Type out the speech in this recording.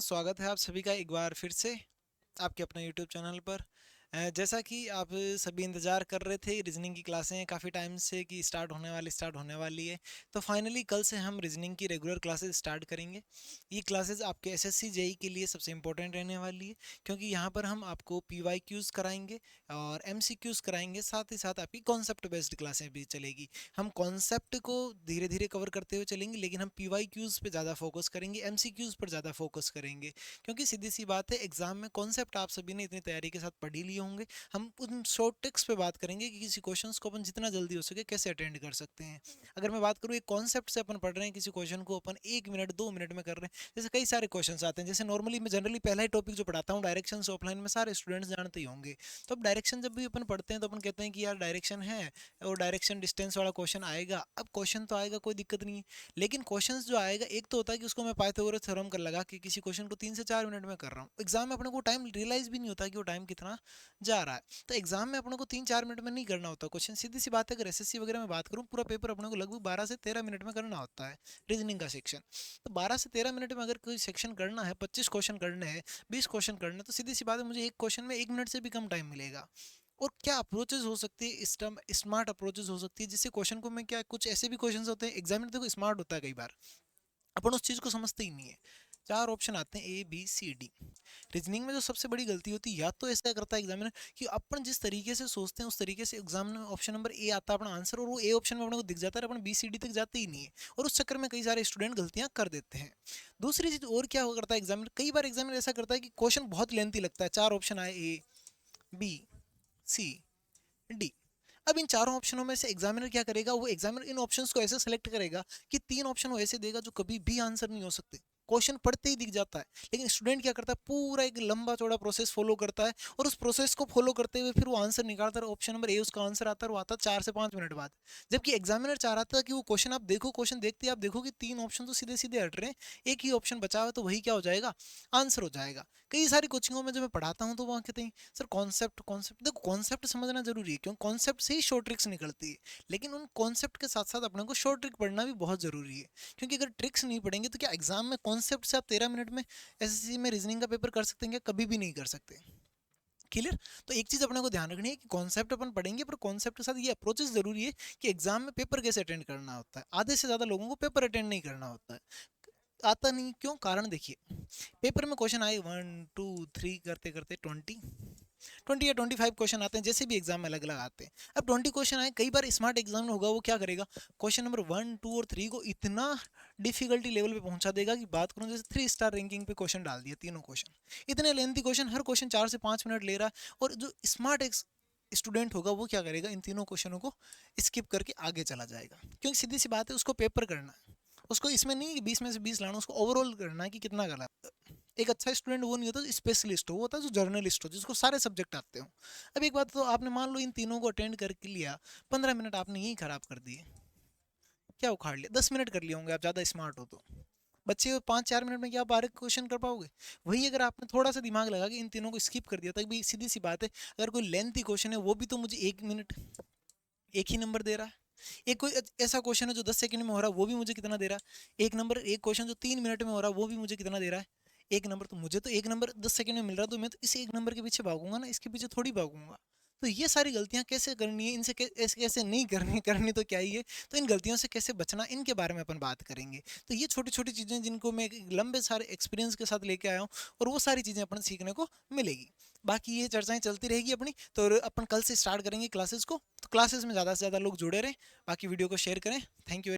स्वागत है आप सभी का एक बार फिर से आपके अपने यूट्यूब चैनल पर। जैसा कि आप सभी इंतज़ार कर रहे थे रीजनिंग की क्लासें काफ़ी टाइम से कि स्टार्ट होने वाली है। तो फाइनली कल से हम रीजनिंग की रेगुलर क्लासेस स्टार्ट करेंगे। ये क्लासेस आपके एसएससी जेई के लिए सबसे इंपॉर्टेंट रहने वाली है, क्योंकि यहाँ पर हम आपको पीवाईक्यूज़ कराएंगे और एमसीक्यूज़ कराएंगे, साथ ही साथ आपकी कॉन्सेप्ट बेस्ड क्लासें भी चलेगी। हम कॉन्सेप्ट को धीरे धीरे कवर करते हुए चलेंगे, लेकिन हम पीवाईक्यूज़ पे ज़्यादा फोकस करेंगे, एमसीक्यूज़ पर ज़्यादा फोकस करेंगे। क्योंकि सीधी सी बात है, एग्जाम में कॉन्सेप्ट आप सभी ने इतनी तैयारी के साथ पढ़ ही लिए होंगे। हम उन शॉर्ट ट्रिक्स पे बात करेंगे कि किसी क्वेश्चंस को अपन जितना जल्दी हो सके कैसे अटेंड कर सकते हैं। अगर मैं बात करूँ एक कॉन्सेप्ट से अपन पढ़ रहे हैं, किसी क्वेश्चन को अपन 1 मिनट 2 मिनट में कर रहे हैं, जैसे कई सारे क्वेश्चन आते हैं। जैसे नॉर्मली मैं जनरली पहला ही टॉपिक जो पढ़ाता हूँ डायरेक्शन ऑफलाइन में, सारे स्टूडेंट्स जानते ही होंगे। तो अब डायरेक्शन जब भी अपन पढ़ते हैं तो अपन कहते हैं कि यार डायरेक्शन है और डायरेक्शन डिस्टेंस वाला क्वेश्चन आएगा। अब क्वेश्चन तो आएगा, कोई दिक्कत नहीं है, लेकिन क्वेश्चंस जो आएगा एक तो होता है कि उसको मैं पाइथागोरस थ्योरम कर लगा कि किसी क्वेश्चन को 3 से 4 मिनट में कर रहा हूँ। एग्जाम में अपने को टाइम रियलाइज भी नहीं होता कि वो टाइम कितना जा रहा है। तो एग्जाम में अपने को 3-4 मिनट में नहीं करना होता क्वेश्चन। सीधी सी बात है, अगर एसएससी वगैरह में बात करूँ, पूरा पेपर अपने को लगभग 12 से 13 मिनट में करना होता है, रीजनिंग का सेक्शन। तो 12 से 13 मिनट में अगर कोई सेक्शन करना है, 25 क्वेश्चन करने हैं, 20 क्वेश्चन करने हैं, तो सीधी सी बात है मुझे एक क्वेश्चन में 1 मिनट से भी कम टाइम मिलेगा। और क्या अप्रोचेस हो सकती है, स्मार्ट अप्रोचेस हो सकती है, जिससे क्वेश्चन को मैं क्या, कुछ ऐसे भी क्वेश्चन होते हैं एग्जामिनर देखो स्मार्ट होता है कई बार, अपन उस चीज़ को समझते ही नहीं है। 4 ऑप्शन आते हैं A B C D। Reasoning में जो सबसे बड़ी गलती होती है, या तो ऐसा करता है एग्जामिनर कि अपन जिस तरीके से सोचते हैं उस तरीके से एग्जाम में ऑप्शन नंबर ए आता है अपना आंसर, और वो ए ऑप्शन में अपने को दिख जाता है, अपन BCD तक जाते ही नहीं है, और उस चक्कर में कई सारे स्टूडेंट गलतियां कर देते हैं। दूसरी चीज और क्या करता है एग्जामिनर, कई बार एग्जामिनर ऐसा करता है कि क्वेश्चन बहुत लेंथी लगता है, 4 ऑप्शन आए A B C D। अब इन चारों ऑप्शनों में से एग्जामिनर क्या करेगा, वो एग्जामिनर इन ऑप्शंस को ऐसे सेलेक्ट करेगा कि 3 ऑप्शन वो ऐसे देगा जो कभी भी आंसर नहीं हो सकते, क्वेश्चन पढ़ते ही दिख जाता है। लेकिन स्टूडेंट क्या करता है, पूरा एक लंबा चौड़ा प्रोसेस फॉलो करता है, और उस प्रोसेस को फॉलो करते हुए फिर वो आंसर निकालता है, ऑप्शन नंबर ए उसका आंसर आता है, वो आता है 4 से 5 मिनट बाद। जबकि एग्जामिनर चाह रहा था कि वो क्वेश्चन आप देखो, क्वेश्चन देखते ही आप देखो कि 3 ऑप्शन तो सीधे सीधे हट रहे हैं, एक ही ऑप्शन बचा हुआ है, तो वही क्या हो जाएगा, आंसर हो जाएगा। कई सारी कोचिंगों में जब मैं पढ़ाता हूँ तो वहाँ कहते हैं सर कॉन्सेप्ट कॉन्सेप्ट, देखो कॉन्सेप्ट समझना जरूरी है, क्योंकि कॉन्सेप्ट से ही शॉर्ट ट्रिक्स निकलती है। लेकिन उन कॉन्सेप्ट के साथ साथ अपने को शॉर्ट ट्रिक पढ़ना भी बहुत जरूरी है, क्योंकि अगर ट्रिक्स नहीं पढ़ेंगे तो क्या एग्जाम में कॉन्सेप्ट से आप 13 मिनट में एसएससी में रीजनिंग का पेपर कर सकते हैं क्या, कभी भी नहीं कर सकते। क्लियर। तो एक चीज अपने को ध्यान रखनी है कि कॉन्सेप्ट अपन पढ़ेंगे, पर कॉन्सेप्ट के साथ ये अप्रोचेस जरूरी है कि एग्जाम में पेपर कैसे अटेंड करना होता है। आधे से ज्यादा लोगों को पेपर अटेंड नहीं करना होता है, आता नहीं क्यों, कारण देखिए, पेपर में क्वेश्चन आए 1 2 3 करते करते 20 या 25 क्वेश्चन आते हैं, जैसे भी एग्जाम में अलग अलग आते हैं। अब 20 क्वेश्चन आए, कई बार स्मार्ट एग्जाम होगा, वो क्या करेगा, क्वेश्चन नंबर 1 2 और 3 को इतना डिफिकल्टी लेवल पे पहुंचा देगा कि बात करूं, जैसे 3 स्टार रैंकिंग पे क्वेश्चन डाल दिया, तीनों क्वेश्चन इतने लेंथी क्वेश्चन, हर क्वेश्चन 4 से 5 मिनट ले रहा है। और जो स्मार्ट स्टूडेंट होगा वो क्या करेगा, इन तीनों क्वेश्चनों को स्किप करके आगे चला जाएगा, क्योंकि सीधी सी बात है उसको पेपर करना है। उसको इसमें नहीं कि 20 में से 20 लाना, उसको ओवरऑल करना है कि कितना गला। एक अच्छा स्टूडेंट वो नहीं होता जो स्पेशलिस्ट हो, वो होता है जो जर्नलिस्ट हो, जिसको सारे सब्जेक्ट आते हो। अब एक बात तो आपने मान लो इन तीनों को अटेंड करके लिया, 15 मिनट आपने यही खराब कर दिए, क्या उखाड़ लिया, 10 मिनट कर लिए होंगे आप ज़्यादा स्मार्ट हो तो। बच्चे 5-4 मिनट में क्या आप 12 क्वेश्चन कर पाओगे। वही अगर आपने थोड़ा सा दिमाग लगा कि इन तीनों को स्किप कर दिया, तक भी सीधी सी बात है, अगर कोई लेंथी क्वेश्चन है वो भी तो मुझे 1 मिनट एक ही नंबर दे रहा है। एक कोई ऐसा क्वेश्चन है जो 10 सेकंड में हो रहा है, वो भी मुझे कितना दे रहा है, 1 नंबर। एक क्वेश्चन जो 3 मिनट में हो रहा है, वो भी मुझे कितना दे रहा है, 1 नंबर। तो मुझे तो 1 नंबर 10 सेकंड में मिल रहा है, तो मैं तो इस 1 नंबर के पीछे भागूंगा ना, इसके पीछे थोड़ी भागूंगा। तो ये सारी गलतियां कैसे करनी है, इनसे ऐसे कैसे नहीं करनी, करनी तो क्या ही है। तो इन गलतियों से कैसे बचना, इनके बारे में अपन बात करेंगे। तो ये छोटी छोटी चीज़ें जिनको मैं एक लंबे सारे एक्सपीरियंस के साथ लेके आया हूँ, और वो सारी चीज़ें अपन सीखने को मिलेगी। बाकी ये चर्चाएं चलती रहेगी अपनी। तो अपन कल से स्टार्ट करेंगे क्लासेस को, तो क्लासेस में ज़्यादा से ज़्यादा लोग जुड़े रहें, बाकी वीडियो को शेयर करें। Thank you.